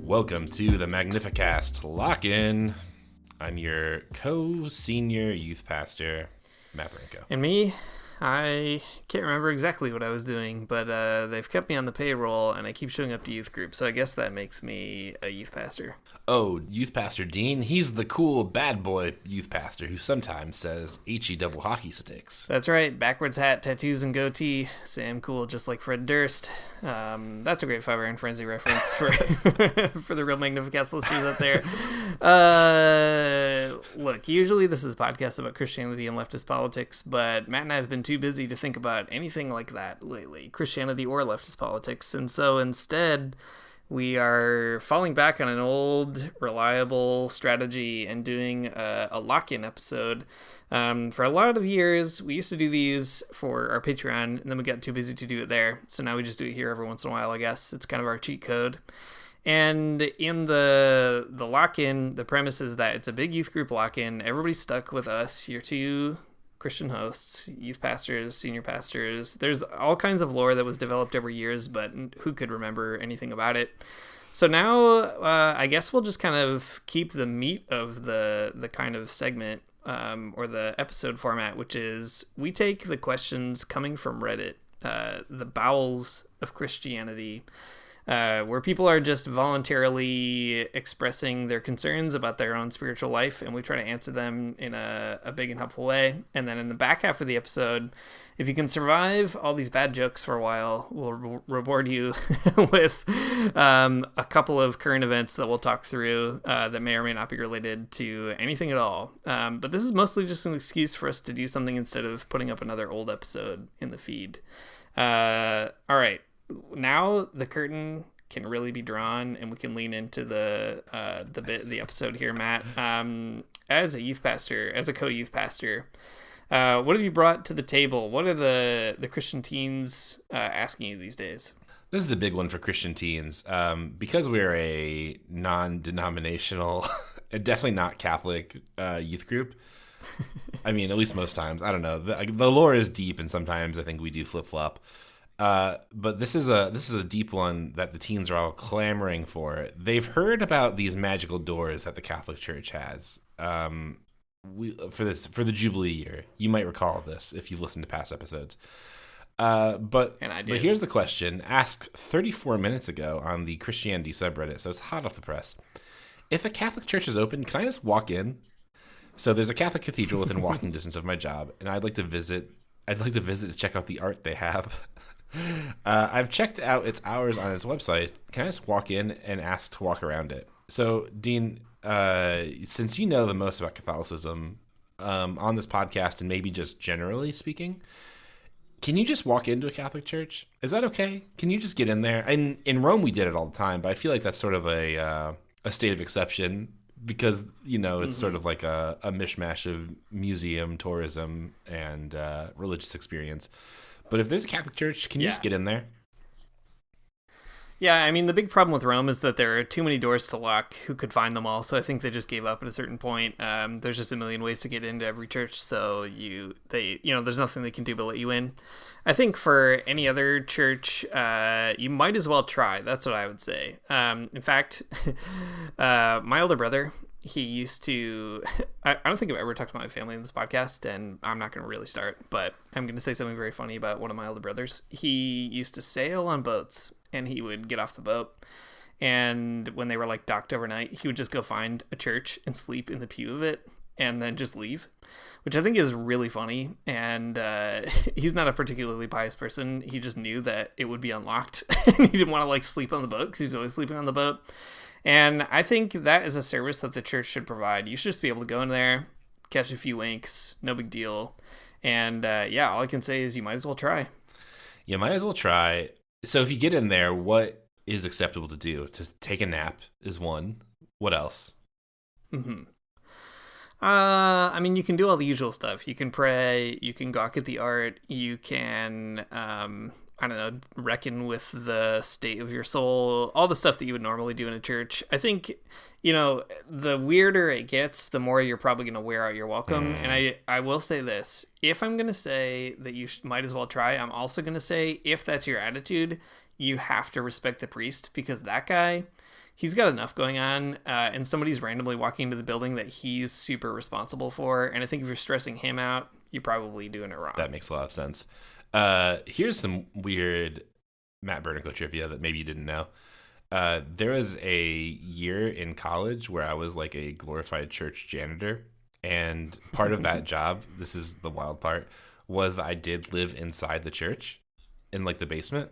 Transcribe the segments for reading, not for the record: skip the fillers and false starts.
Welcome to the Magnificast Lock-In. I'm your co-senior youth pastor, Matt Branco. And me, I can't remember exactly what I was doing, but they've kept me on the payroll, and I keep showing up to youth group, so I guess that makes me a youth pastor. Oh, youth pastor Dean. He's the cool bad boy youth pastor who sometimes says HE double hockey sticks. That's right, backwards hat, tattoos, and goatee. Sam cool, just like Fred Durst. That's a great Five Iron Frenzy reference for for the real Magnificast listeners out there. Look, usually this is a podcast about Christianity and leftist politics, but Matt and I have been too busy to think about anything like that lately, Christianity or leftist politics, and so instead we are falling back on an old, reliable strategy and doing a lock-in episode. For a lot of years, we used to do these for our Patreon, and then we got too busy to do it there, so now we just do it here every once in a while, I guess. It's kind of our cheat code. And in the lock-in, the premise is that it's a big youth group lock-in. Everybody's stuck with us, your two Christian hosts, youth pastors, senior pastors. There's all kinds of lore that was developed over years, but who could remember anything about it? So now I guess we'll just kind of keep the meat of the kind of segment or the episode format, which is we take the questions coming from Reddit, the bowels of Christianity, where people are just voluntarily expressing their concerns about their own spiritual life, and we try to answer them in a big and helpful way. And then in the back half of the episode, if you can survive all these bad jokes for a while, we'll reward you with a couple of current events that we'll talk through that may or may not be related to anything at all. But this is mostly just an excuse for us to do something instead of putting up another old episode in the feed. All right. Now the curtain can really be drawn, and we can lean into the episode here, Matt. As a youth pastor, as a co-youth pastor, what have you brought to the table? What are the Christian teens asking you these days? This is a big one for Christian teens because we're a non-denominational, definitely not Catholic youth group. I mean, at least most times. I don't know. The lore is deep, and sometimes I think we do flip-flop. But this is a deep one that the teens are all clamoring for. They've heard about these magical doors that the Catholic Church has. For the Jubilee year, you might recall this if you've listened to past episodes. But here's the question asked 34 minutes ago on the Christianity subreddit, so it's hot off the press. If a Catholic church is open, can I just walk in? So there's a Catholic cathedral within walking distance of my job, and I'd like to visit to check out the art they have. I've checked out its hours on its website. Can I just walk in and ask to walk around it? So, Dean, since you know the most about Catholicism on this podcast and maybe just generally speaking, can you just walk into a Catholic church? Is that okay? Can you just get in there? And in Rome, we did it all the time, but I feel like that's sort of a state of exception because, you know, it's sort of like a mishmash of museum, tourism, and religious experience. But if there's a Catholic church, can you just get in there? Yeah, I mean, the big problem with Rome is that there are too many doors to lock. Who could find them all? So I think they just gave up at a certain point. There's just a million ways to get into every church, so there's nothing they can do but let you in. I think for any other church, you might as well try. That's what I would say. In fact, my older brother, he used to, I don't think I've ever talked about my family in this podcast, and I'm not going to really start, but I'm going to say something very funny about one of my older brothers. He used to sail on boats, and he would get off the boat, and when they were like docked overnight, he would just go find a church and sleep in the pew of it, and then just leave, which I think is really funny. And he's not a particularly pious person. He just knew that it would be unlocked, and he didn't want to like sleep on the boat because he's always sleeping on the boat. And I think that is a service that the church should provide. You should just be able to go in there, catch a few winks, no big deal. And all I can say is you might as well try. You might as well try. So if you get in there, what is acceptable to do? To take a nap is one. What else? I mean, you can do all the usual stuff. You can pray, you can gawk at the art, you can reckon with the state of your soul, all the stuff that you would normally do in a church. I think, the weirder it gets, the more you're probably going to wear out your welcome. And I will say this, if I'm going to say that you might as well try, I'm also going to say, if that's your attitude, you have to respect the priest, because that guy, he's got enough going on, and somebody's randomly walking into the building that he's super responsible for. And I think if you're stressing him out, you're probably doing it wrong. That makes a lot of sense. Here's some weird Matt Bernico trivia that maybe you didn't know. There was a year in college where I was like a glorified church janitor. And part of that job, this is the wild part, was that I did live inside the church in like the basement.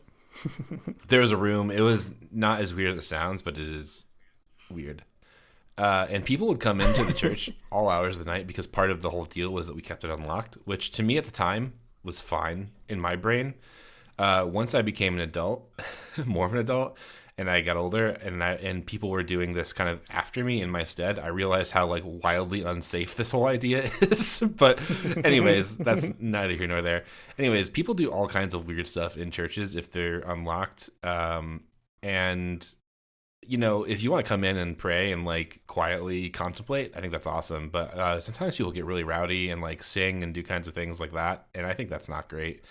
There was a room. It was not as weird as it sounds, but it is weird. And people would come into the church all hours of the night because part of the whole deal was that we kept it unlocked, which to me at the time was fine in my brain. Once I became an adult, more of an adult, and I got older, and people were doing this kind of after me in my stead, I realized how like wildly unsafe this whole idea is. But anyways, that's neither here nor there. Anyways, people do all kinds of weird stuff in churches if they're unlocked. And you know, if you want to come in and pray and like quietly contemplate, I think that's awesome. But sometimes people get really rowdy and like sing and do kinds of things like that, and I think that's not great.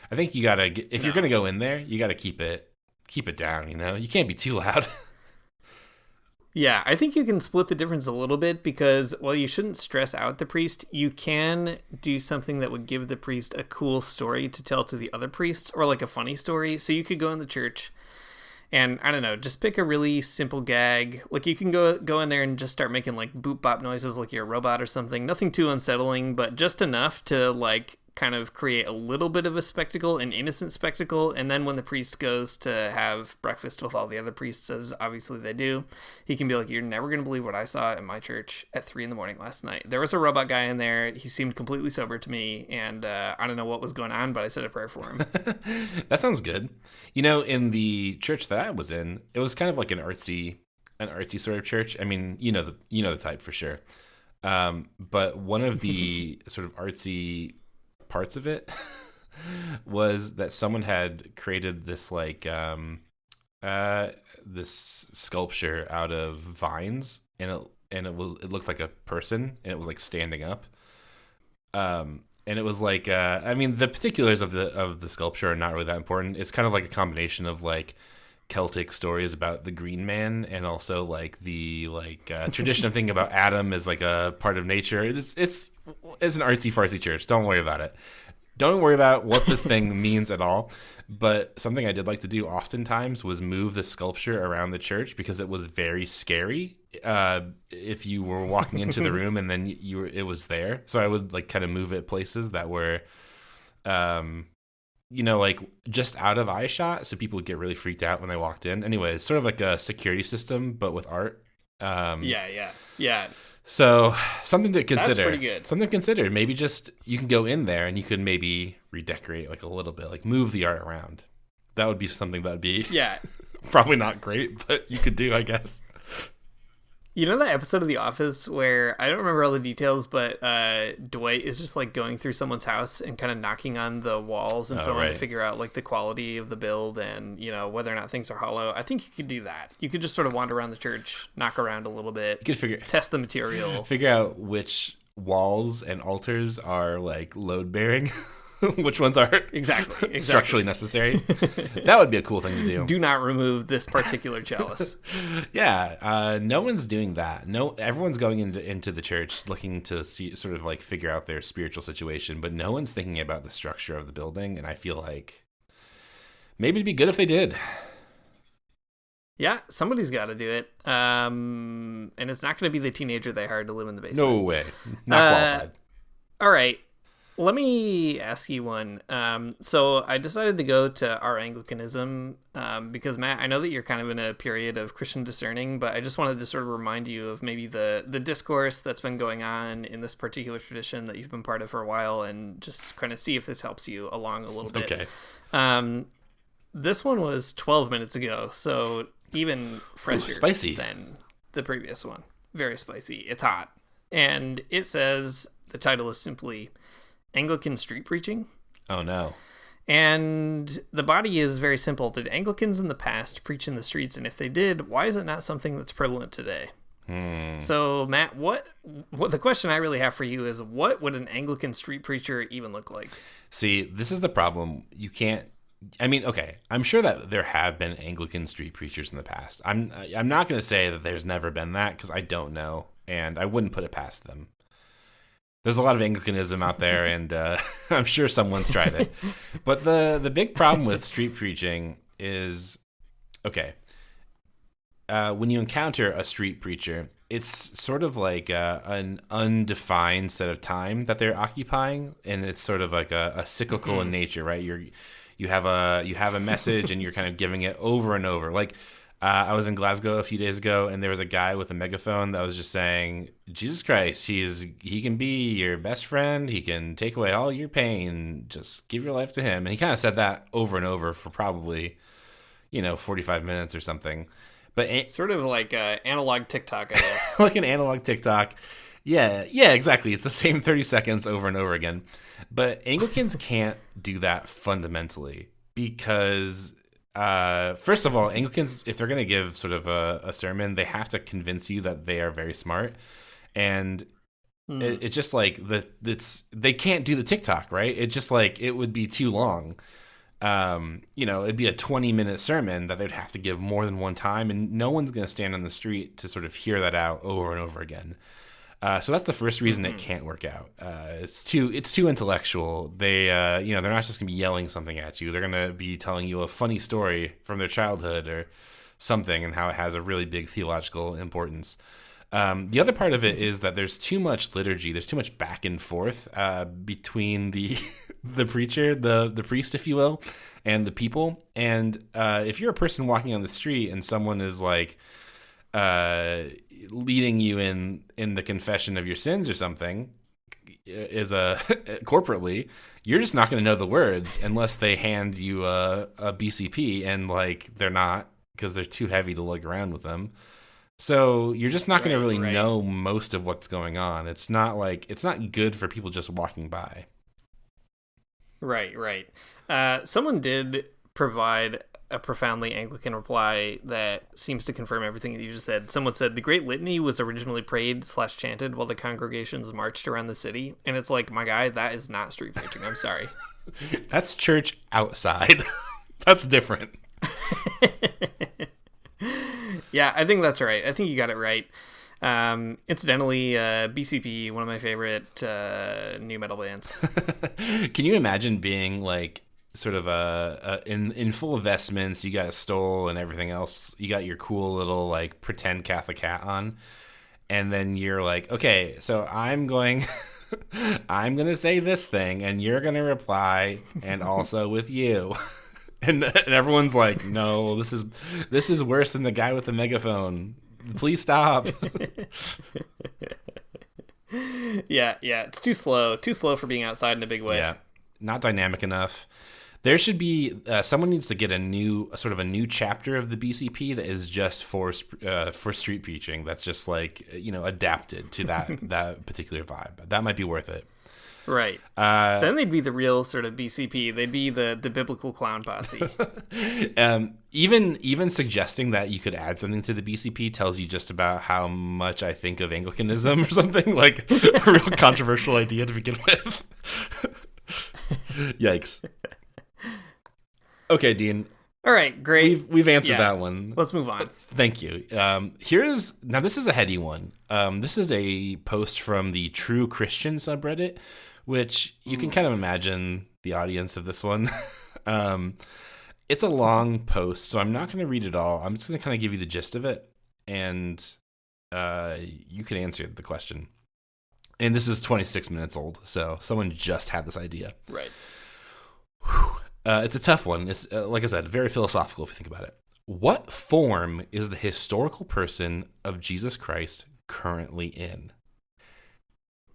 I think you gotta, if you're gonna go in there, you gotta keep it down, you know? You can't be too loud. Yeah, I think you can split the difference a little bit because while you shouldn't stress out the priest, you can do something that would give the priest a cool story to tell to the other priests, or like a funny story. So you could go in the church and, I don't know, just pick a really simple gag. Like you can go in there and just start making like boop bop noises like you're a robot or something. Nothing too unsettling, but just enough to like kind of create a little bit of a spectacle, an innocent spectacle. And then when the priest goes to have breakfast with all the other priests, as obviously they do, he can be like, you're never going to believe what I saw in my church at 3 a.m. last night. There was a robot guy in there. He seemed completely sober to me, and I don't know what was going on, but I said a prayer for him. That sounds good. You know, in the church that I was in, it was kind of like an artsy sort of church. I mean, you know the type for sure. But one of the sort of artsy parts of it was that someone had created this like this sculpture out of vines, and it looked like a person, and it was like standing up, and it was like I mean, the particulars of the sculpture are not really that important. It's kind of like a combination of like Celtic stories about the Green Man, and also like the tradition of thinking about Adam as like a part of nature. It's an artsy fartsy church. Don't worry about it. Don't worry about what this thing means at all. But something I did like to do oftentimes was move the sculpture around the church, because it was very scary if you were walking into the room and then it was there. So I would like kind of move it places that were like just out of eye shot, so people would get really freaked out when they walked in. Anyways, sort of like a security system, but with art. Yeah. So something to consider. That's pretty good. Something to consider. Maybe just you can go in there and you could maybe redecorate like a little bit, like move the art around. That would be something that would be probably not great, but you could do, I guess. You know that episode of The Office where, I don't remember all the details, but Dwight is just like going through someone's house and kind of knocking on the walls and so on to figure out like the quality of the build and, you know, whether or not things are hollow. I think you could do that. You could just sort of wander around the church, knock around a little bit, you could test the material, figure out which walls and altars are like load bearing. Which ones are exactly structurally necessary. That would be a cool thing to do. Do not remove this particular chalice. Yeah, no one's doing that. No, everyone's going into the church looking to see, sort of like figure out their spiritual situation, but no one's thinking about the structure of the building. And I feel like maybe it'd be good if they did. Yeah, somebody's got to do it. And it's not going to be the teenager they hired to live in the basement. No way. Not qualified. All right. Let me ask you one. So I decided to go to our Anglicanism because, Matt, I know that you're kind of in a period of Christian discerning, but I just wanted to sort of remind you of maybe the discourse that's been going on in this particular tradition that you've been part of for a while, and just kind of see if this helps you along a little bit. Okay. This one was 12 minutes ago, so even fresher than the previous one. Very spicy. It's hot. And it says, the title is simply Anglican Street Preaching. Oh, no. And the body is very simple. Did Anglicans in the past preach in the streets? And if they did, why is it not something that's prevalent today? So, Matt, what the question I really have for you is, what would an Anglican street preacher even look like? See, this is the problem. You can't I mean, okay, I'm sure that there have been Anglican street preachers in the past. I'm not going to say that there's never been that, because I don't know, and I wouldn't put it past them. There's a lot of Anglicanism out there, and I'm sure someone's tried it. But the big problem with street preaching is, okay, when you encounter a street preacher, it's sort of like an undefined set of time that they're occupying, and it's sort of like a cyclical in nature, right? You have a message, and you're kind of giving it over and over. Like, I was in Glasgow a few days ago, and there was a guy with a megaphone that was just saying, Jesus Christ, he can be your best friend. He can take away all your pain. Just give your life to him. And he kind of said that over and over for probably, 45 minutes or something. But sort of like analog TikTok, I guess. Like an analog TikTok. Yeah, exactly. It's the same 30 seconds over and over again. But Anglicans can't do that fundamentally because, first of all, Anglicans, if they're going to give sort of a sermon, they have to convince you that they are very smart. And it's just like they can't do the TikTok, right? It's just like it would be too long. It'd be a 20-minute sermon that they'd have to give more than one time, and no one's going to stand on the street to sort of hear that out over and over again. So that's the first reason it can't work out. It's too intellectual. They're not just going to be yelling something at you. They're going to be telling you a funny story from their childhood or something, and how it has a really big theological importance. The other part of it is that there's too much liturgy. There's too much back and forth between the the preacher, the priest, if you will, and the people. And if you're a person walking on the street and someone is like leading you in the confession of your sins or something, corporately, you're just not going to know the words unless they hand you a BCP, and like they're not, because they're too heavy to lug around with them. So you're just not going to really know most of what's going on. It's not good for people just walking by. Right. Someone did provide a profoundly Anglican reply that seems to confirm everything that you just said. Someone said the Great Litany was originally prayed/chanted while the congregations marched around the city. And it's like, my guy, that is not street preaching. I'm sorry. That's church outside. That's different. Yeah, I think that's right. I think you got it right. Incidentally, BCP, one of my favorite new metal bands. Can you imagine being like sort of in full vestments? You got a stole and everything else. You got your cool little like pretend Catholic hat on, and then you're like, okay, so I'm going to say this thing, and you're going to reply, and also with you. And everyone's like, no, this is worse than the guy with the megaphone. Please stop. Yeah, it's too slow for being outside in a big way. Yeah, not dynamic enough. There should be someone needs to get a new chapter of the BCP that is just for street preaching. That's just like adapted to that particular vibe. That might be worth it. Right. Then they'd be the real sort of BCP. They'd be the biblical clown posse. Even suggesting that you could add something to the BCP tells you just about how much I think of Anglicanism or something. Like a real controversial idea to begin with. Yikes. Okay, Dean. All right, great. We've answered that one. Let's move on. Thank you. Now this is a heady one. This is a post from the True Christian subreddit, which you can kind of imagine the audience of this one. It's a long post, so I'm not going to read it all. I'm just going to kind of give you the gist of it, and you can answer the question. And this is 26 minutes old, so someone just had this idea. Right. Whew. It's a tough one. It's like I said, very philosophical if you think about it. What form is the historical person of Jesus Christ currently in?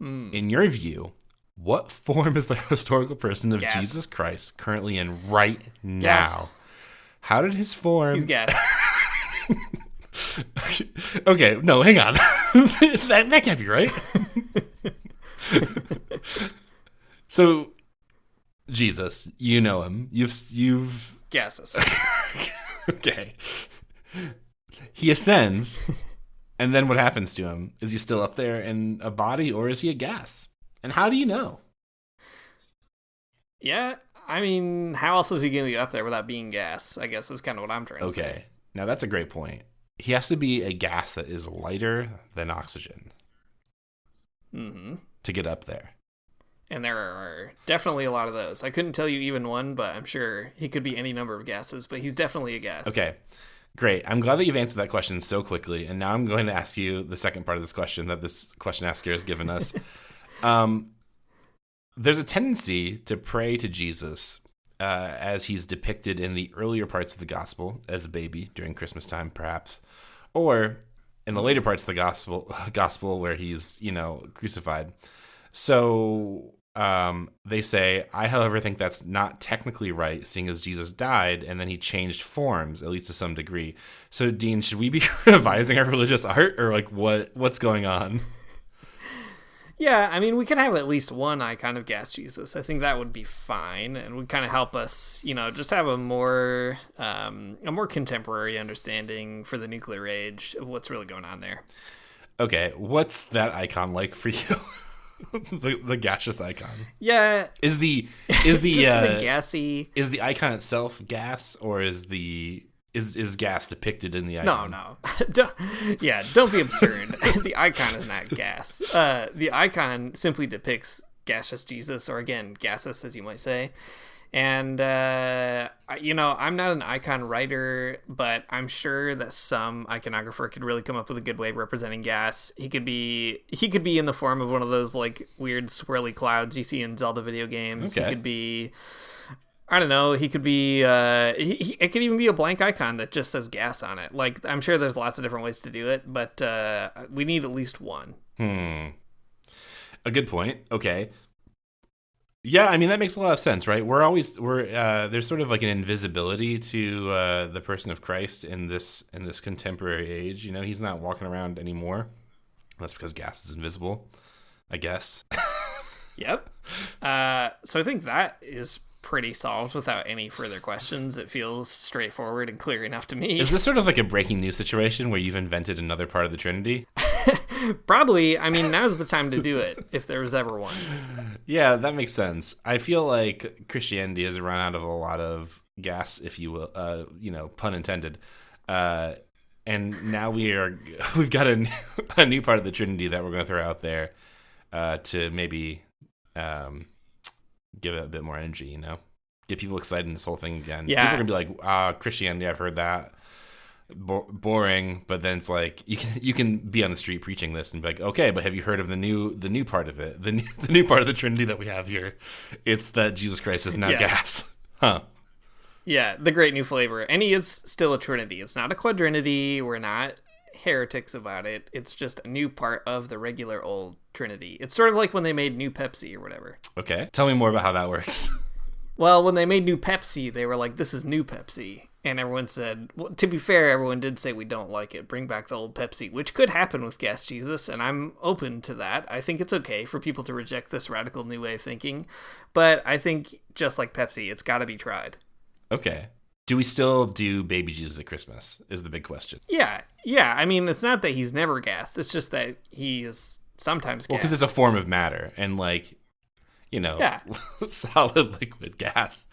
In your view, what form is the historical person of Jesus Christ currently in right now? Yes. How did his form... He's gas. Okay, no, hang on. that can't be right. So... Jesus, you know him. You've guesses. Okay. He ascends, and then what happens to him? Is he still up there in a body, or is he a gas? And how do you know? Yeah, I mean, how else is he going to get up there without being gas? I guess is kind of what I'm trying to say. Okay. Now, that's a great point. He has to be a gas that is lighter than oxygen to get up there. And there are definitely a lot of those. I couldn't tell you even one, but I'm sure he could be any number of gases, but he's definitely a gas. Okay. Great. I'm glad that you've answered that question so quickly. And now I'm going to ask you the second part of this question that this question asker has given us. There's a tendency to pray to Jesus as he's depicted in the earlier parts of the gospel as a baby during Christmas time, perhaps, or in the later parts of the gospel where he's, crucified. So they say, I, however, think that's not technically right, seeing as Jesus died and then he changed forms, at least to some degree. So, Dean, should we be revising our religious art, or like what's going on? Yeah, I mean, we can have at least one icon of gas Jesus. I think that would be fine, and would kind of help us, just have a more contemporary understanding for the nuclear age of what's really going on there. Okay, what's that icon like for you? the gaseous icon. Yeah, is the just the gassy? Is the icon itself gas, or is gas depicted in the icon? No. Don't be absurd. The icon is not gas. The icon simply depicts gaseous Jesus, or again, gaseous, as you might say. And, I'm not an icon writer, but I'm sure that some iconographer could really come up with a good way of representing gas. He could be in the form of one of those, like, weird swirly clouds you see in Zelda video games. Okay. He could be... I don't know. He could be. It could even be a blank icon that just says gas on it. Like, I'm sure there's lots of different ways to do it, but we need at least one. A good point. Okay. Yeah, I mean that makes a lot of sense, right? There's sort of like an invisibility to the person of Christ in this contemporary age. He's not walking around anymore. That's because gas is invisible, I guess. Yep. So I think that is pretty solved without any further questions. It feels straightforward and clear enough to me. Is this sort of like a breaking news situation where you've invented another part of the Trinity? Probably. I mean, now's the time to do it, if there was ever one. Yeah, that makes sense. I feel like Christianity has run out of a lot of gas, if you will, pun intended. And now we've got a new part of the Trinity that we're going to throw out there to maybe give it a bit more energy, get people excited in this whole thing again. Yeah. People are gonna be like, Christianity, I've heard that, boring. But then it's like you can be on the street preaching this and be like, okay, but have you heard of the new part of it, the new part of the Trinity that we have here? It's that Jesus Christ is now gas. Yeah, the great new flavor. And he is still a Trinity. It's not a quadrinity. We're not heretics about it. It's just a new part of the regular old Trinity. It's sort of like when they made New Pepsi or whatever. Okay. Tell me more about how that works. Well, when they made New Pepsi, they were like, this is New Pepsi. And everyone said, well, to be fair, everyone did say we don't like it. Bring back the old Pepsi, which could happen with Gas Jesus, and I'm open to that. I think it's okay for people to reject this radical new way of thinking. But I think, just like Pepsi, it's got to be tried. Okay. Do we still do baby Jesus at Christmas is the big question. Yeah. I mean, it's not that he's never gassed. It's just that he is sometimes gassed. Well, because it's a form of matter, and solid liquid gas,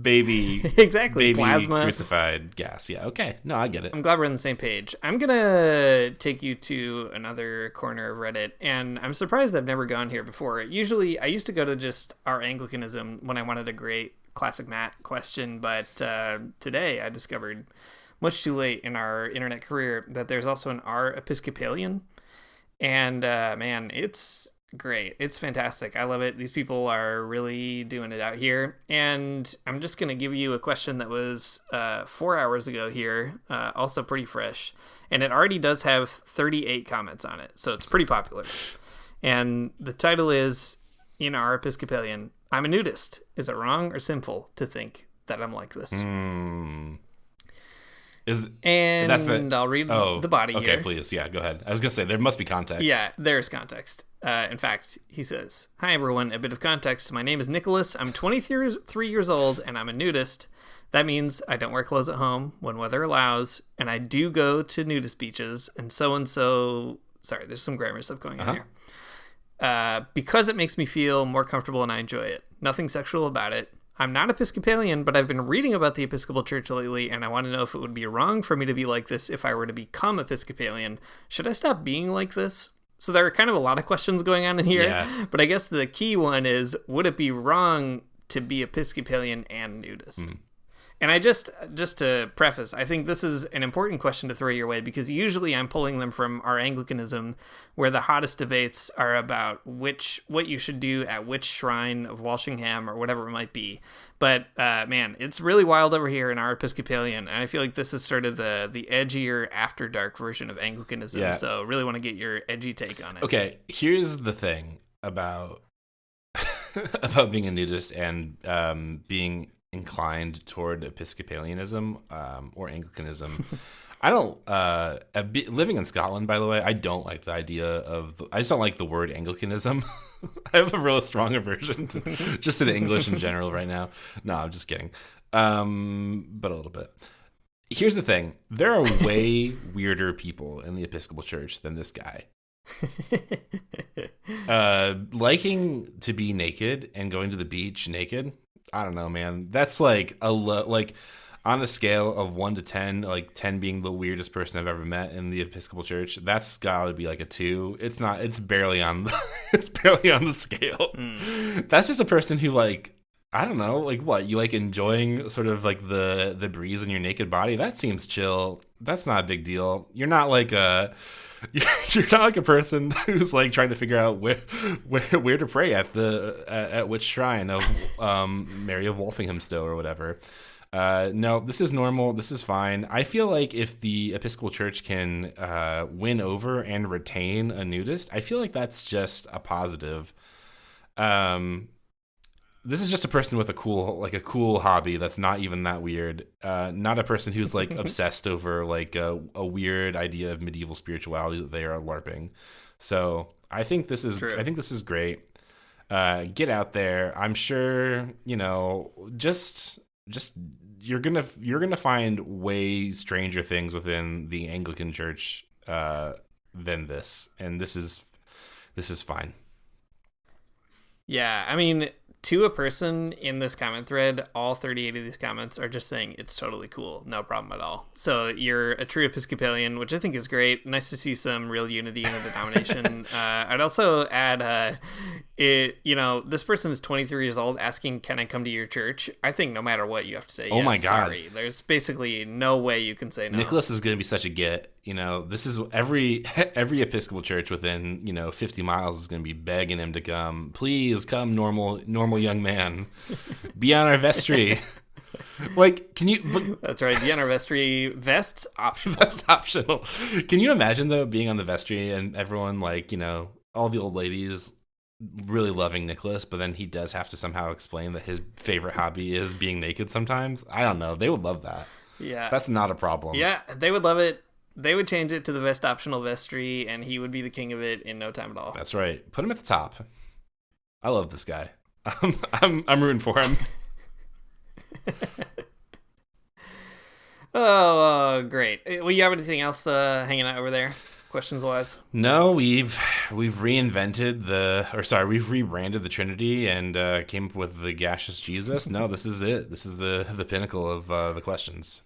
baby, exactly, baby plasma, crucified gas. Yeah, okay. No, I get it. I'm glad we're on the same page. I'm gonna take you to another corner of Reddit, and I'm surprised I've never gone here before. Usually, I used to go to just our Anglicanism when I wanted a great classic Matt question, but today I discovered, much too late in our internet career, that there's also an R Episcopalian, and man, it's great. It's fantastic. I love it. These people are really doing it out here, and I'm just going to give you a question that was 4 hours ago here, also pretty fresh, and it already does have 38 comments on it, so it's pretty popular. And the title is, in our Episcopalian, I'm a nudist. Is it wrong or sinful to think that I'm like this? I'll read the body here. Okay, please. Yeah, go ahead. I was going to say, there must be context. Yeah, there's context. In fact, he says, hi, everyone. A bit of context. My name is Nicholas. I'm 23 years old, and I'm a nudist. That means I don't wear clothes at home when weather allows, and I do go to nudist beaches, and so. Sorry, there's some grammar stuff going on here. Because it makes me feel more comfortable and I enjoy it. Nothing sexual about it. I'm not Episcopalian, but I've been reading about the Episcopal Church lately, and I want to know if it would be wrong for me to be like this if I were to become Episcopalian. Should I stop being like this? So there are kind of a lot of questions going on in here, but I guess the key one is, would it be wrong to be Episcopalian and nudist? And I just to preface, I think this is an important question to throw your way, because usually I'm pulling them from our Anglicanism, where the hottest debates are about what you should do at which shrine of Walshingham or whatever it might be. But man, it's really wild over here in our Episcopalian, and I feel like this is sort of the edgier After Dark version of Anglicanism. Yeah. So really want to get your edgy take on it. Okay, here's the thing about about being a nudist and being inclined toward Episcopalianism or Anglicanism. I don't living in Scotland, by the way, I don't like the idea of I just don't like the word Anglicanism. I have a real strong aversion just to the English in general right now. No, I'm just kidding, but a little bit. Here's the thing, there are way weirder people in the Episcopal Church than this guy. Liking to be naked and going to the beach naked, I don't know, man. That's like like on a scale of 1 to 10, like 10 being the weirdest person I've ever met in the Episcopal Church. That's got to be like a 2. It's not. It's barely on. It's barely on the scale. That's just a person who, like, I don't know, like what you like enjoying sort of like the breeze in your naked body. That seems chill. That's not a big deal. You're not like a. You're not like a person who's like trying to figure out where to pray at which shrine of Mary of Walthamstow or whatever. No, this is normal. This is fine. I feel like if the Episcopal Church can win over and retain a nudist, I feel like that's just a positive. This is just a person with a cool hobby that's not even that weird. Not a person who's like obsessed over like a weird idea of medieval spirituality that they are LARPing. So I think this is True. I think this is great. Get out there. I'm sure, just you're gonna find way stranger things within the Anglican Church than this, and this is fine. Yeah, I mean, to a person in this comment thread, all 38 of these comments are just saying it's totally cool, no problem at all. So you're a true Episcopalian, which I think is great. Nice to see some real unity in the denomination. I'd also add, this person is 23 years old asking, can I come to your church? I think no matter what, you have to say, oh my God. Sorry. There's basically no way you can say no. Nicholas is going to be such a get. This is every Episcopal church within 50 miles is going to be begging him to come. Please come, normal young man. Be on our vestry. Like, can you? That's right. Be on our vestry. Vests optional. Vests optional. Can you imagine though being on the vestry and everyone all the old ladies really loving Nicholas, but then he does have to somehow explain that his favorite hobby is being naked sometimes? I don't know. They would love that. Yeah, that's not a problem. Yeah, they would love it. They would change it to the vest optional vestry, and he would be the king of it in no time at all. That's right. Put him at the top. I love this guy. I'm rooting for him. Oh, great. Well, you have anything else hanging out over there, questions wise? No, we've rebranded the Trinity and came up with the Gaseous Jesus. No, this is it. This is the pinnacle of the questions.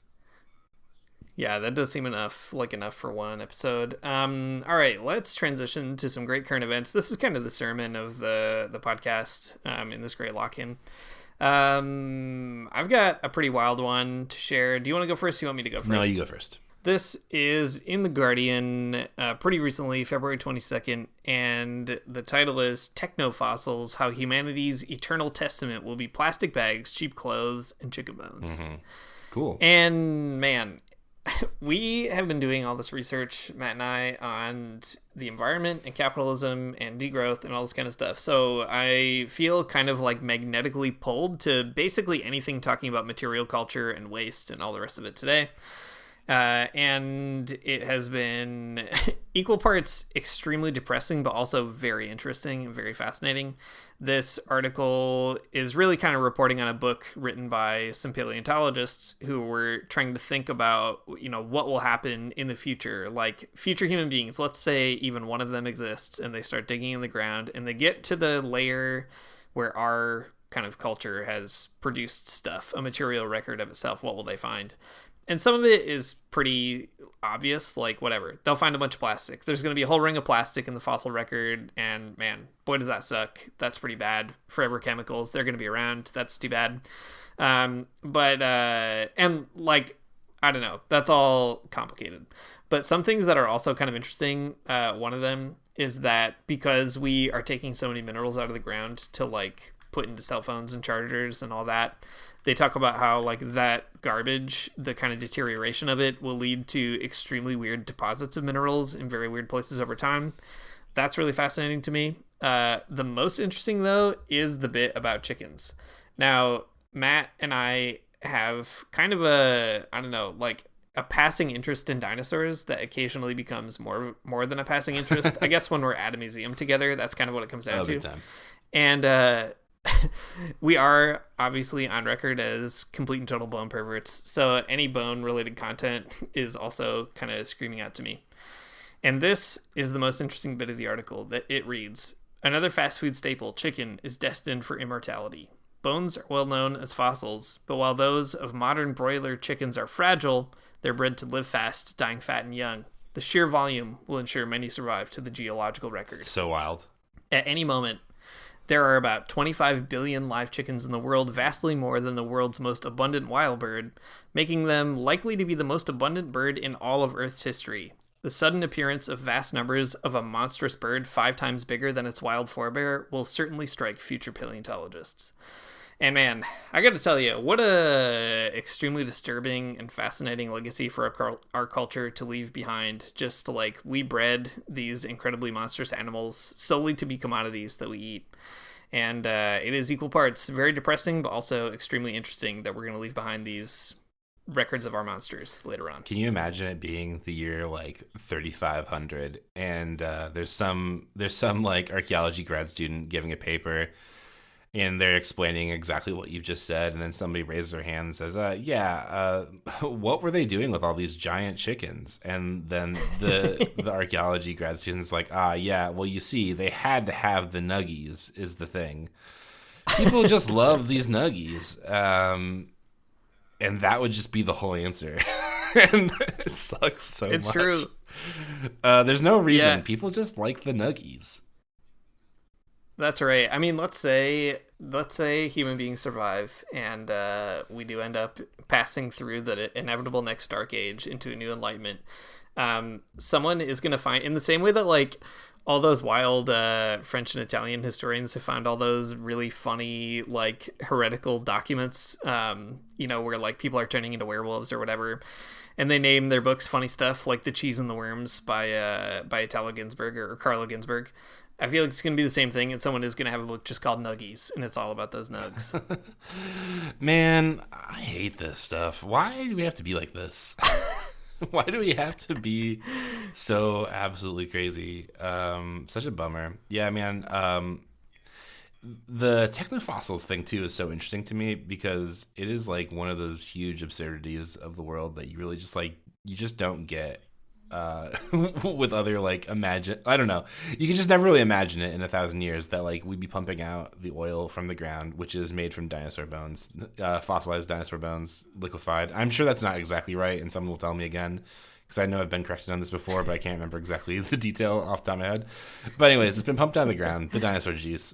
Yeah, that does seem enough for one episode. All right, let's transition to some great current events. This is kind of the sermon of the podcast in this great lock-in. I've got a pretty wild one to share. Do you want to go first? Do you want me to go first? No, you go first. This is in The Guardian pretty recently, February 22nd, and the title is Technofossils, How Humanity's Eternal Testament Will Be Plastic Bags, Cheap Clothes, and Chicken Bones. Mm-hmm. Cool. And, man, we have been doing all this research, Matt and I, on the environment and capitalism and degrowth and all this kind of stuff. So I feel kind of like magnetically pulled to basically anything talking about material culture and waste and all the rest of it today. And it has been equal parts extremely depressing, but also very interesting and very fascinating. This article is really kind of reporting on a book written by some paleontologists who were trying to think about, what will happen in the future, like future human beings. Let's say even one of them exists and they start digging in the ground and they get to the layer where our kind of culture has produced stuff, a material record of itself. What will they find? And some of it is pretty obvious, like whatever. They'll find a bunch of plastic. There's going to be a whole ring of plastic in the fossil record, and man, boy, does that suck. That's pretty bad. Forever chemicals, they're going to be around. That's too bad. And like, I don't know. That's all complicated. But some things that are also kind of interesting, one of them is that because we are taking so many minerals out of the ground to like put into cell phones and chargers and all that, they talk about how like that garbage, the kind of deterioration of it, will lead to extremely weird deposits of minerals in very weird places over time. That's really fascinating to me. The most interesting, though, is the bit about chickens. Now, Matt and I have kind of a passing interest in dinosaurs that occasionally becomes more than a passing interest. I guess when we're at a museum together, that's kind of what it comes down to. Big time. And we are obviously on record as complete and total bone perverts, so any bone related content is also kind of screaming out to me. And this is the most interesting bit of the article. That it reads, another fast food staple, chicken, is destined for immortality. Bones are well known as fossils, but while those of modern broiler chickens are fragile, they're bred to live fast, dying fat and young. The sheer volume will ensure many survive to the geological record. It's so wild. At any moment, there are about 25 billion live chickens in the world, vastly more than the world's most abundant wild bird, making them likely to be the most abundant bird in all of Earth's history. The sudden appearance of vast numbers of a monstrous bird 5 times bigger than its wild forebear will certainly strike future paleontologists. And man, I got to tell you, what a extremely disturbing and fascinating legacy for our culture to leave behind. Just like we bred these incredibly monstrous animals solely to be commodities that we eat. And it is equal parts very depressing, but also extremely interesting that we're going to leave behind these records of our monsters later on. Can you imagine it being the year like 3500 and there's some like archaeology grad student giving a paper and they're explaining exactly what you've just said, and then somebody raises their hand and says, what were they doing with all these giant chickens? And then the archaeology grad student's like, well, you see, they had to have the nuggies is the thing. People just love these nuggies. And that would just be the whole answer. And it sucks so much. It's true. There's no reason. Yeah. People just like the nuggies. That's right. I mean, let's say human beings survive and we do end up passing through the inevitable next dark age into a new enlightenment. Someone is going to find, in the same way that like all those wild French and Italian historians have found all those really funny like heretical documents, where like people are turning into werewolves or whatever. And they name their books funny stuff like The Cheese and the Worms by Italo Ginsberg or Carlo Ginsberg. I feel like it's going to be the same thing, and someone is going to have a book just called Nuggies, and it's all about those nugs. Man, I hate this stuff. Why do we have to be like this? Why do we have to be so absolutely crazy? Such a bummer. Yeah, man. The technofossils thing, too, is so interesting to me because it is like one of those huge absurdities of the world that you really just like, you just don't get. With other like I don't know, you can just never really imagine it in 1,000 years that like we'd be pumping out the oil from the ground, which is made from dinosaur bones, fossilized dinosaur bones, liquefied. I'm sure that's not exactly right, and someone will tell me again because I know I've been corrected on this before, but I can't remember exactly the detail off the top of my head. But anyways, it's been pumped out of the ground, the dinosaur juice,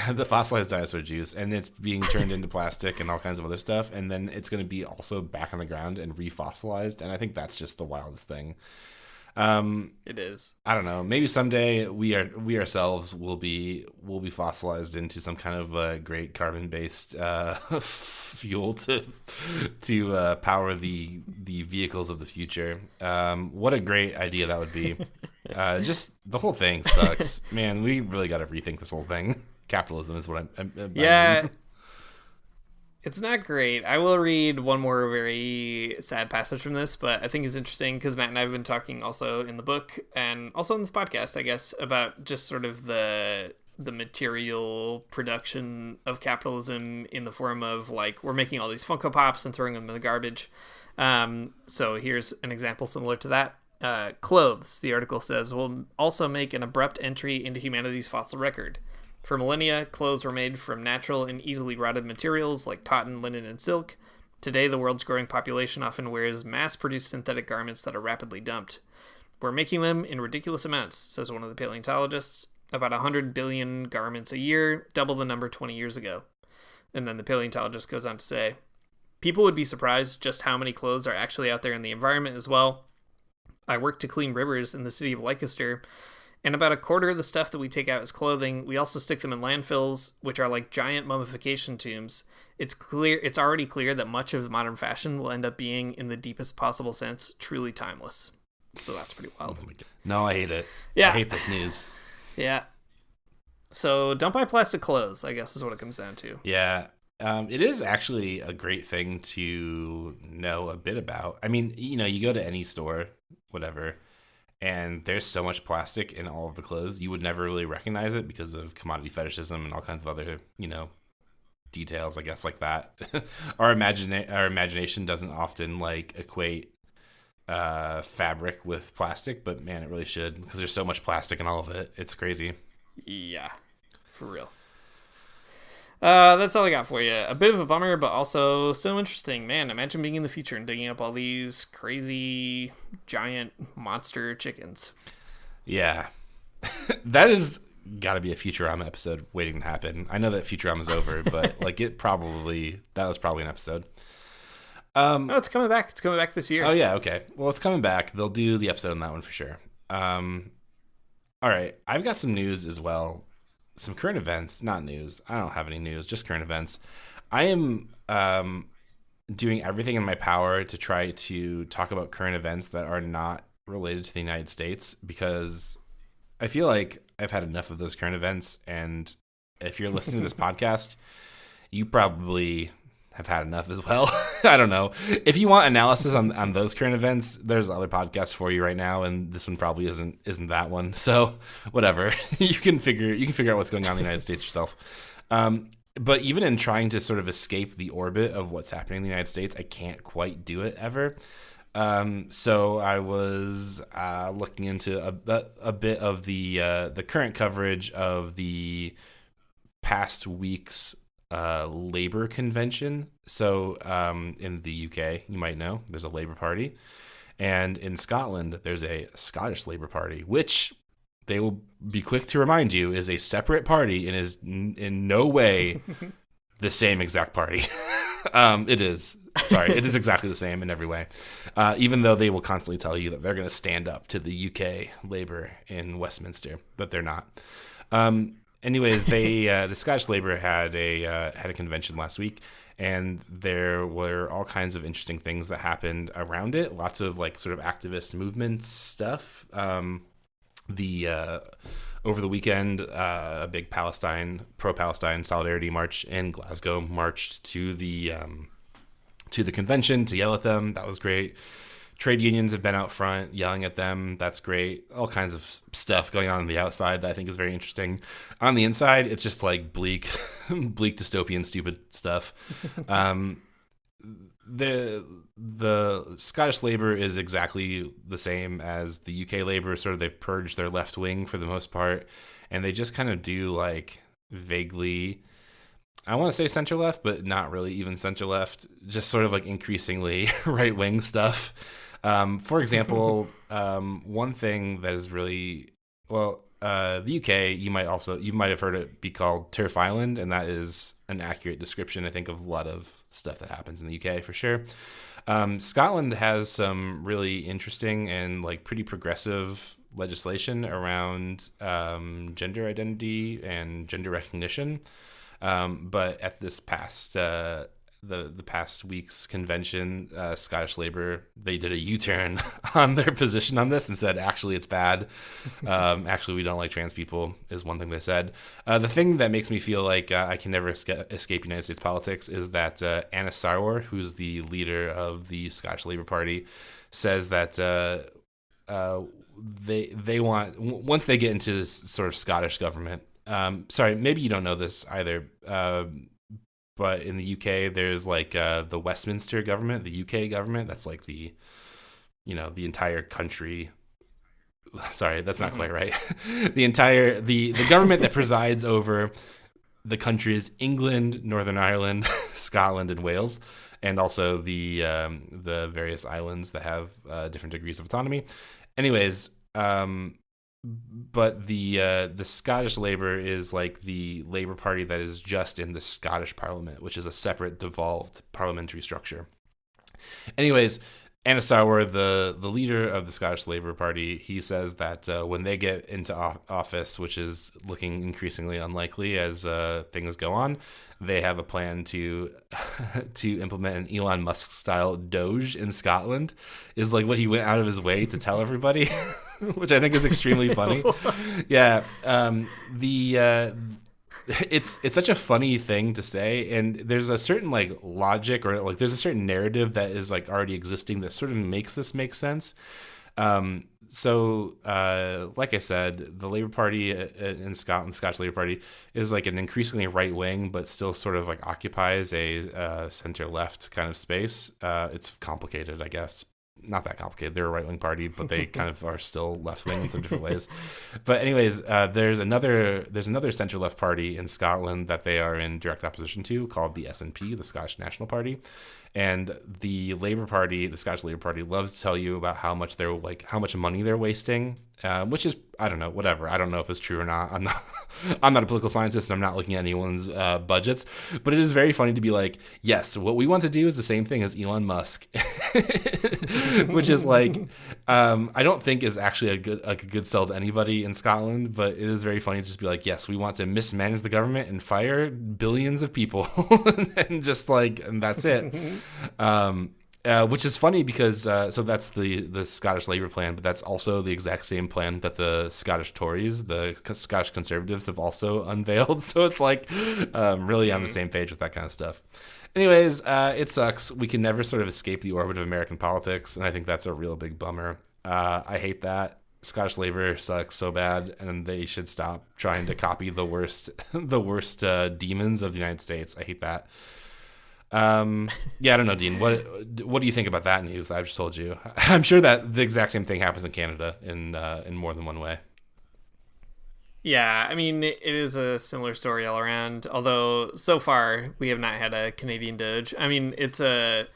the fossilized dinosaur juice, and it's being turned into plastic and all kinds of other stuff, and then it's going to be also back on the ground and refossilized, and I think that's just the wildest thing. It is. I don't know. Maybe someday we ourselves will be fossilized into some kind of great carbon-based fuel to power the vehicles of the future. What a great idea that would be. Just the whole thing sucks, man. We really got to rethink this whole thing. Capitalism is what I'm yeah. It's not great. I will read one more very sad passage from this, but I think it's interesting because Matt and I have been talking also in the book and also in this podcast, I guess, about just sort of the material production of capitalism in the form of like we're making all these Funko Pops and throwing them in the garbage. So here's an example similar to that. Clothes, the article says, will also make an abrupt entry into humanity's fossil record. For millennia, clothes were made from natural and easily rotted materials like cotton, linen, and silk. Today, the world's growing population often wears mass-produced synthetic garments that are rapidly dumped. We're making them in ridiculous amounts, says one of the paleontologists. About 100 billion garments a year, double the number 20 years ago. And then the paleontologist goes on to say, people would be surprised just how many clothes are actually out there in the environment as well. I work to clean rivers in the city of Leicester, and about a quarter of the stuff that we take out as clothing, we also stick them in landfills, which are like giant mummification tombs. It's already clear that much of modern fashion will end up being, in the deepest possible sense, truly timeless. So that's pretty wild. Oh my God. No, I hate it. Yeah. I hate this news. Yeah. So don't buy plastic clothes, I guess is what it comes down to. Yeah. It is actually a great thing to know a bit about. I mean, you go to any store, whatever, and there's so much plastic in all of the clothes, you would never really recognize it because of commodity fetishism and all kinds of other, details, I guess, like that. Our imagination doesn't often equate fabric with plastic, but man, it really should, because there's so much plastic in all of it. It's crazy. Yeah, for real. That's all I got for you. A bit of a bummer, but also so interesting. Man, imagine being in the future and digging up all these crazy giant monster chickens. Yeah. That is got to be a Futurama episode waiting to happen. I know that Futurama's over, but that was probably an episode. No, it's coming back. It's coming back this year. Oh yeah, okay. Well, it's coming back. They'll do the episode on that one for sure. All right, I've got some news as well. Some current events, not news. I don't have any news, just current events. I am doing everything in my power to try to talk about current events that are not related to the United States, because I feel like I've had enough of those current events. And if you're listening to this podcast, you probably have had enough as well. I don't know. If you want analysis on those current events, there's other podcasts for you right now, and this one probably isn't that one. So whatever. you can figure out what's going on in the United States yourself. But even in trying to sort of escape the orbit of what's happening in the United States, I can't quite do it ever. So I was looking into a bit of the current coverage of the past week's labor convention. So in the UK, you might know, there's a Labour Party, and in Scotland there's a Scottish Labour Party, which they will be quick to remind you is a separate party and is in no way the same exact party. It is exactly the same in every way, even though they will constantly tell you that they're going to stand up to the UK Labour in Westminster, but they're not. Anyways, the Scottish Labour had a convention last week, and there were all kinds of interesting things that happened around it. Lots of sort of activist movement stuff. Over the weekend, a big pro-Palestine solidarity march in Glasgow marched to the convention to yell at them. That was great. Trade unions have been out front yelling at them. That's great. All kinds of stuff going on the outside that I think is very interesting. On the inside, it's just bleak dystopian, stupid stuff. The Scottish Labour is exactly the same as the UK Labour. Sort of, they've purged their left wing for the most part, and they just kind of do vaguely, I want to say center left, but not really even center left. Just sort of increasingly right wing stuff. For example, one thing that is really the UK, you might have heard it be called Turf Island, and that is an accurate description, I think, of a lot of stuff that happens in the UK for sure. Scotland has some really interesting and pretty progressive legislation around gender identity and gender recognition. But at this past the past week's convention, Scottish Labour, they did a U-turn on their position on this and said, actually, it's bad. Actually, we don't like trans people, is one thing they said. The thing that makes me feel like I can never escape United States politics is that Anna Sarwar, who's the leader of the Scottish Labour Party, says that they want, once they get into this sort of Scottish government, sorry, maybe you don't know this either, but in the UK, there's the Westminster government, the UK government. That's the entire country sorry, that's not quite right. The government that presides over the countries England, Northern Ireland, Scotland, and Wales, and also the various islands that have different degrees of autonomy. Anyways, but the Scottish Labour is like the Labour Party that is just in the Scottish Parliament, which is a separate, devolved parliamentary structure. Anyways, Anna Starwer, the leader of the Scottish Labour Party, he says that when they get into office, which is looking increasingly unlikely as things go on, they have a plan to implement an Elon Musk style Doge in Scotland. Is like what he went out of his way to tell everybody, which I think is extremely funny. Yeah, it's such a funny thing to say, and there's a certain like logic, or like there's a certain narrative that is like already existing that sort of makes this make sense. So like I said, the Labour Party in Scotland, the Scottish Labour Party, is like an increasingly right wing, but still sort of like occupies a center left kind of space. It's complicated, I guess. Not that complicated. They're a right-wing party, but they kind of are still left-wing in some different ways. But anyways, there's another center-left party in Scotland that they are in direct opposition to, called the SNP, the Scottish National Party. And the Labour Party, the Scottish Labour Party, loves to tell you about how much money they're wasting, which is, I don't know, whatever. I don't know if it's true or not. I'm not a political scientist, and I'm not looking at anyone's budgets. But it is very funny to be like, yes, what we want to do is the same thing as Elon Musk, which is like, I don't think is actually a good sell to anybody in Scotland. But it is very funny to just be like, yes, we want to mismanage the government and fire billions of people, and that's it. Which is funny because so that's the Scottish Labour plan, but that's also the exact same plan that the Scottish Tories, the Scottish Conservatives, have also unveiled. So it's like really on the same page with that kind of stuff. Anyways, it sucks. We can never sort of escape the orbit of American politics, and I think that's a real big bummer. I hate that. Scottish Labour sucks so bad, and they should stop trying to copy the worst demons of the United States. I hate that. Yeah, I don't know, Dean. What do you think about that news that I've just told you? I'm sure that the exact same thing happens in Canada in more than one way. Yeah, I mean, it is a similar story all around, although so far we have not had a Canadian Doge. I mean, it's the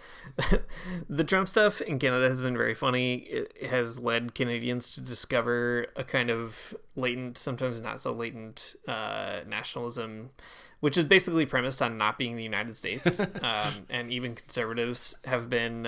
Trump stuff in Canada has been very funny. It has led Canadians to discover a kind of latent, sometimes not so latent, nationalism, which is basically premised on not being the United States. And even conservatives have been,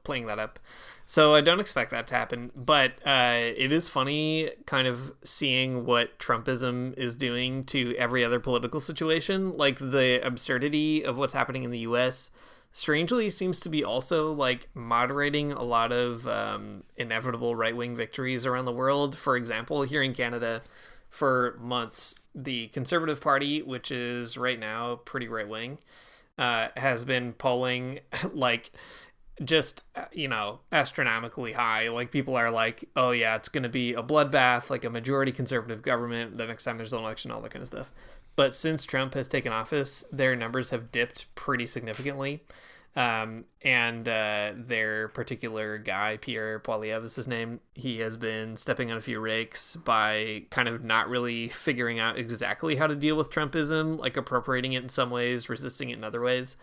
playing that up. So I don't expect that to happen. But it is funny kind of seeing what Trumpism is doing to every other political situation. Like the absurdity of what's happening in the U.S. strangely seems to be also like moderating a lot of inevitable right-wing victories around the world. For example, here in Canada, for months, the Conservative Party, which is right now pretty right-wing, has been polling like just, astronomically high. Like people are like, oh yeah, it's going to be a bloodbath, like a majority conservative government the next time there's an election, all that kind of stuff. But since Trump has taken office, their numbers have dipped pretty significantly. And their particular guy, Pierre Poilievre is his name, he has been stepping on a few rakes by kind of not really figuring out exactly how to deal with Trumpism, like appropriating it in some ways, resisting it in other ways.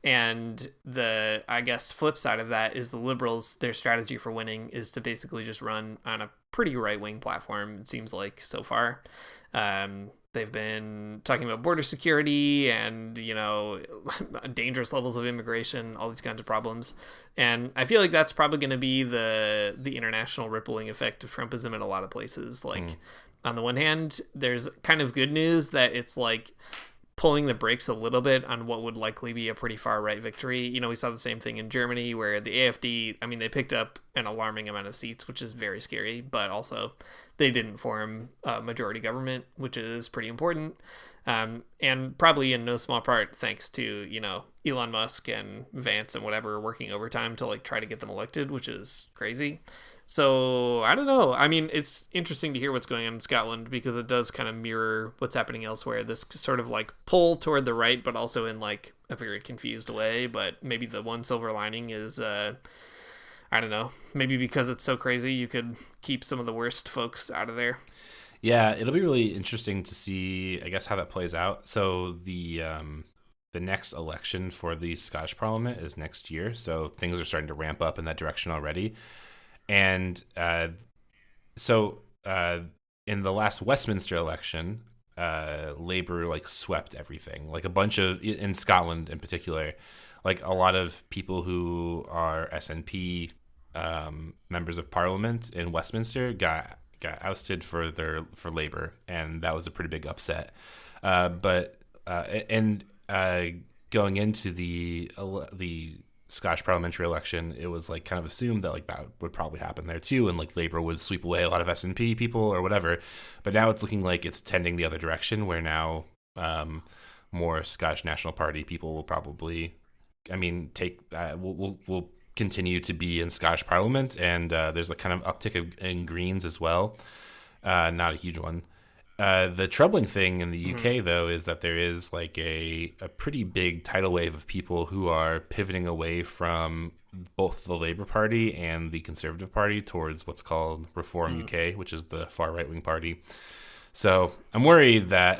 And the, I guess, flip side of that is the Liberals, their strategy for winning is to basically just run on a pretty right-wing platform, it seems like, so far. They've been talking about border security and, dangerous levels of immigration, all these kinds of problems. And I feel like that's probably going to be the international rippling effect of Trumpism in a lot of places. Like, on the one hand, there's kind of good news that it's like pulling the brakes a little bit on what would likely be a pretty far right victory. We saw the same thing in Germany where the AfD, they picked up an alarming amount of seats, which is very scary, but also they didn't form a majority government, which is pretty important. And probably in no small part thanks to, Elon Musk and Vance and whatever working overtime to like try to get them elected, which is crazy. So I don't know. It's interesting to hear what's going on in Scotland because it does kind of mirror what's happening elsewhere. This sort of like pull toward the right, but also in like a very confused way. But maybe the one silver lining is I don't know. Maybe because it's so crazy, you could keep some of the worst folks out of there. Yeah, it'll be really interesting to see, I guess, how that plays out. So the next election for the Scottish Parliament is next year, so things are starting to ramp up in that direction already. And so in the last Westminster election, Labour like swept everything. Like a bunch of, in Scotland in particular, like a lot of people who are SNP members of Parliament in Westminster got ousted for Labour, and that was a pretty big upset. But going into the Scottish parliamentary election, it was like kind of assumed that like that would probably happen there too, and like Labour would sweep away a lot of SNP people or whatever. But now it's looking like it's tending the other direction, where now more Scottish National Party people will probably, I mean, take will continue to be in Scottish Parliament, and there's a kind of uptick in Greens as well. Not a huge one. The troubling thing in the UK, though, is that there is like a pretty big tidal wave of people who are pivoting away from both the Labour Party and the Conservative Party towards what's called Reform UK, which is the far right-wing party. So I'm worried that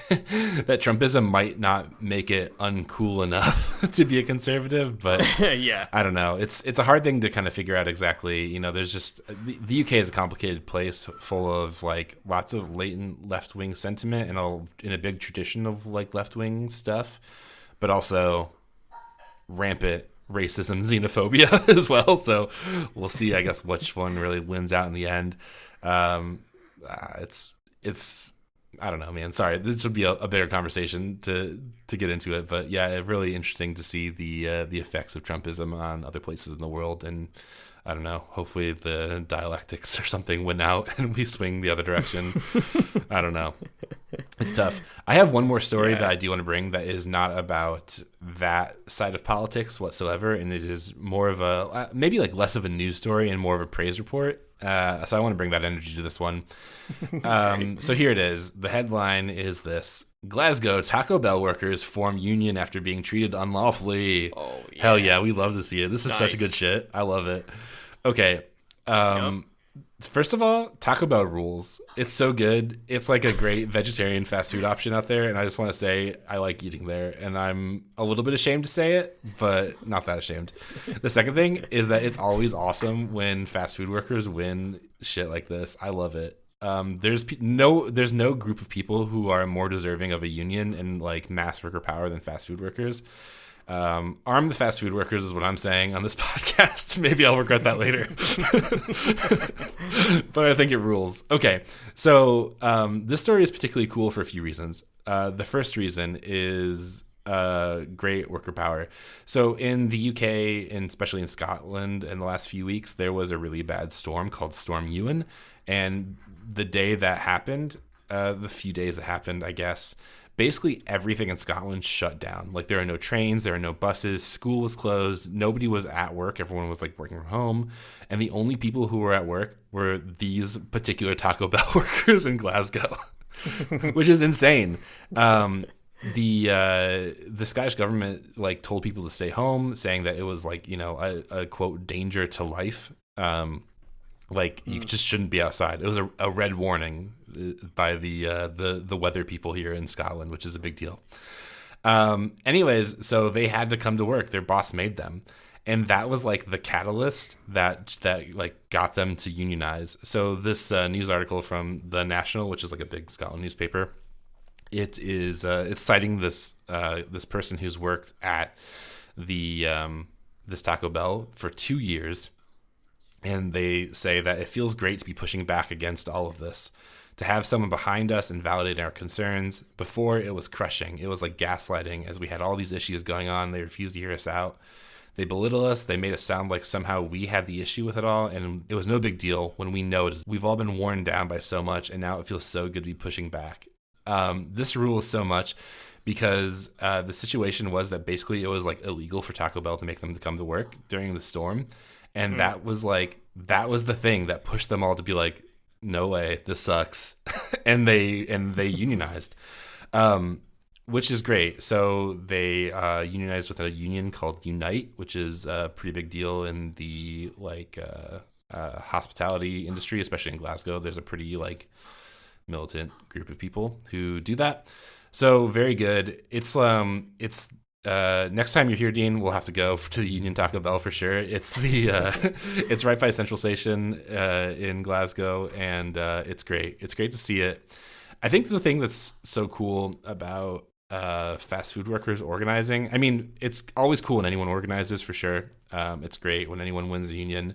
that Trumpism might not make it uncool enough to be a conservative, but yeah, I don't know. It's a hard thing to kind of figure out exactly. You know, there's just the UK is a complicated place full of like lots of latent left-wing sentiment and in a big tradition of like left-wing stuff, but also rampant racism, xenophobia as well. So we'll see, I guess, which one really wins out in the end. It's I don't know, man. Sorry, this would be a bigger conversation to get into it, but yeah, really interesting to see the effects of Trumpism on other places in the world, and I don't know. Hopefully, the dialectics or something win out and we swing the other direction. I don't know. It's tough. I have one more story that I do want to bring that is not about that side of politics whatsoever, and it is more of a maybe like less of a news story and more of a praise report. So I want to bring that energy to this one. So here it is. The headline is this: Glasgow Taco Bell workers form union after being treated unlawfully. Oh, yeah. Hell yeah, we love to see it. This is such a good shit. I love it. Okay. First of all, Taco Bell rules. It's so good. It's like a great vegetarian fast food option out there, and I just want to say I like eating there, and I'm a little bit ashamed to say it, but not that ashamed. The second thing is that it's always awesome when fast food workers win shit like this. I love it. There's no group of people who are more deserving of a union and like mass worker power than fast food workers. Arm the fast food workers is what I'm saying on this podcast. Maybe I'll regret that later. But I think it rules. Okay, so this story is particularly cool for a few reasons. The first reason is great worker power. So in the UK, and especially in Scotland, in the last few weeks, there was a really bad storm called Storm Ewan. And the day that happened, the few days that happened, I guess, basically everything in Scotland shut down. Like there are no trains, there are no buses, school was closed, nobody was at work, everyone was like working from home, and the only people who were at work were these particular Taco Bell workers in Glasgow, which is insane. The Scottish government like told people to stay home, saying that it was like, you know, a quote danger to life. Like you just shouldn't be outside. It was a red warning by the weather people here in Scotland, which is a big deal. Anyways, so they had to come to work. Their boss made them, and that was like the catalyst that like got them to unionize. So this news article from The National, which is like a big Scotland newspaper, it's citing this person who's worked at the this Taco Bell for 2 years. And they say that it feels great to be pushing back against all of this, to have someone behind us and validate our concerns. Before, it was crushing. It was like gaslighting, as we had all these issues going on. They refused to hear us out. They belittled us. They made us sound like somehow we had the issue with it all, and it was no big deal when we know it. We've all been worn down by so much, and now it feels so good to be pushing back. This rules so much because the situation was that basically it was like illegal for Taco Bell to make them to come to work during the storm. And that was the thing that pushed them all to be like, no way, this sucks. and they unionized. which is great. So they unionized with a union called Unite, which is a pretty big deal in the hospitality industry, especially in Glasgow. There's a pretty militant group of people who do that. So very good. It's next time you're here, Dean, we'll have to go to the Union Taco Bell for sure. It's it's right by Central Station in Glasgow, and it's great. It's great to see it. I think the thing that's so cool about fast food workers organizing, I mean, it's always cool when anyone organizes for sure. It's great when anyone wins a union,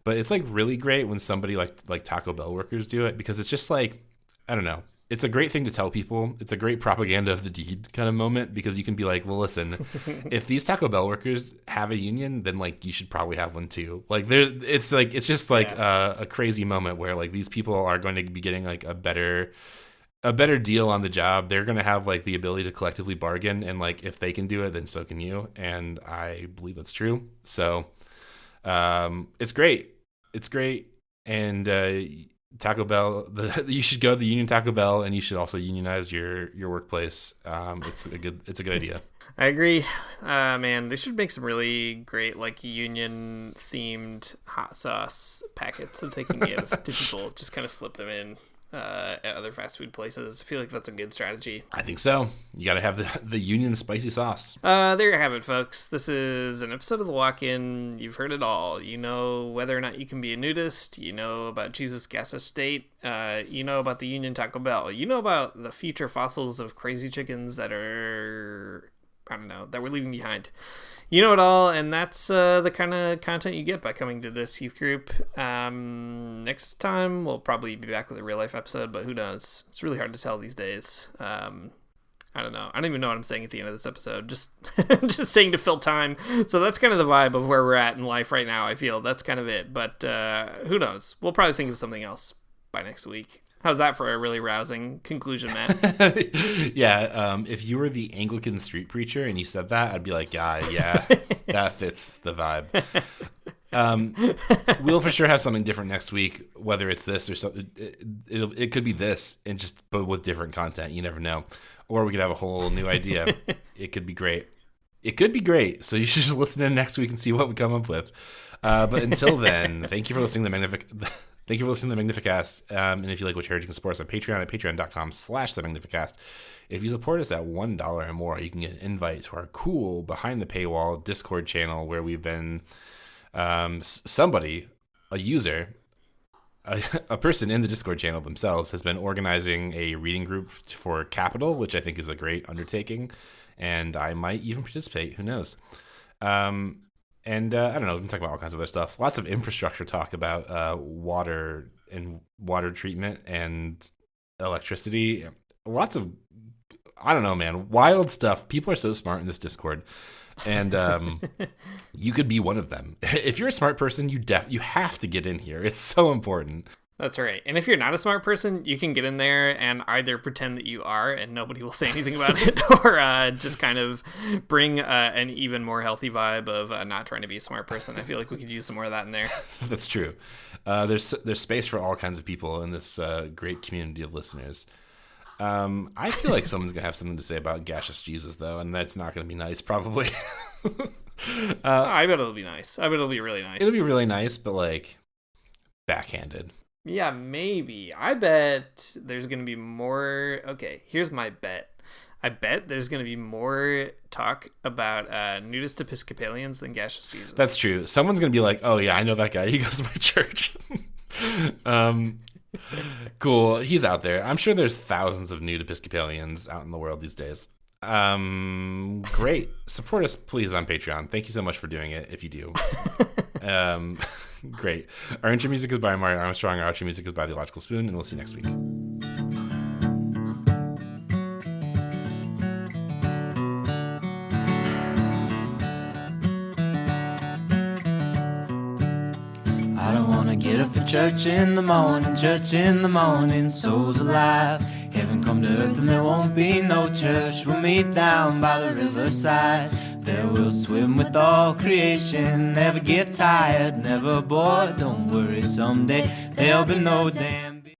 but it's really great when somebody like Taco Bell workers do it, because it's just I don't know. It's a great thing to tell people. It's a great propaganda of the deed kind of moment, because you can be like, well, listen, if these Taco Bell workers have a union, then you should probably have one too. It's just a crazy moment where these people are going to be getting a better deal on the job. They're going to have the ability to collectively bargain, and if they can do it, then so can you. And I believe that's true. So it's great. It's great. And Taco Bell, you should go to the Union Taco Bell, and you should also unionize your workplace. It's a good idea. I agree. Man, they should make some really great union themed hot sauce packets that they can give to people. Just kind of slip them in at other fast food places. I feel like that's a good strategy. I think so. You got to have the Union spicy sauce. There you have it, folks. This is an episode of The Walk-In. You've heard it all. You know whether or not you can be a nudist. You know about Jesus' gaseous state. You know about the Union Taco Bell. You know about the future fossils of crazy chickens that are, I don't know, that we're leaving behind. You know it all, and that's the kind of content you get by coming to this youth group. Next time, we'll probably be back with a real-life episode, but who knows? It's really hard to tell these days. I don't know. I don't even know what I'm saying at the end of this episode. Just saying to fill time. So that's kind of the vibe of where we're at in life right now, I feel. That's kind of it. But who knows? We'll probably think of something else by next week. How's that for a really rousing conclusion, Matt? Yeah, if you were the Anglican street preacher and you said that, I'd be like, yeah, that fits the vibe. We'll for sure have something different next week, whether it's this or something. It could be this, but with different content. You never know. Or we could have a whole new idea. It could be great. It could be great. So you should just listen in next week and see what we come up with. But until then, thank you for listening to Thank you for listening to the Magnificast. And if you like what you're heard, you can support us on Patreon at patreon.com/themagnificast. If you support us at $1 or more, you can get an invite to our cool behind the paywall Discord channel, where we've been somebody, a user, a person in the Discord channel themselves has been organizing a reading group for Capital, which I think is a great undertaking. And I might even participate. Who knows? And I don't know, we can talk about all kinds of other stuff. Lots of infrastructure talk about water and water treatment and electricity. Lots of, I don't know, man, wild stuff. People are so smart in this Discord. And you could be one of them. If you're a smart person, you have to get in here. It's so important. That's right. And if you're not a smart person, you can get in there and either pretend that you are and nobody will say anything about it, or just kind of bring an even more healthy vibe of not trying to be a smart person. I feel like we could use some more of that in there. That's true. There's space for all kinds of people in this great community of listeners. I feel like someone's going to have something to say about Gaseous Jesus, though, and that's not going to be nice, probably. I bet it'll be nice. I bet it'll be really nice. It'll be really nice, but, backhanded. Yeah, maybe. I bet there's going to be more... Okay, here's my bet. I bet there's going to be more talk about Nudist Episcopalians than Gaseous Jesus. That's true. Someone's going to be like, oh, yeah, I know that guy. He goes to my church. Cool. He's out there. I'm sure there's thousands of nude Episcopalians out in the world these days. Great. Support us, please, on Patreon. Thank you so much for doing it, if you do. Great. Our intro music is by Mario Armstrong. Our outro music is by The Logical Spoon, and we'll see you next week. I don't wanna get up for church in the morning, souls alive. Heaven come to earth and there won't be no church. We'll meet down by the riverside. There we'll swim with all creation. Never get tired, never bored. Don't worry, someday there'll be no damn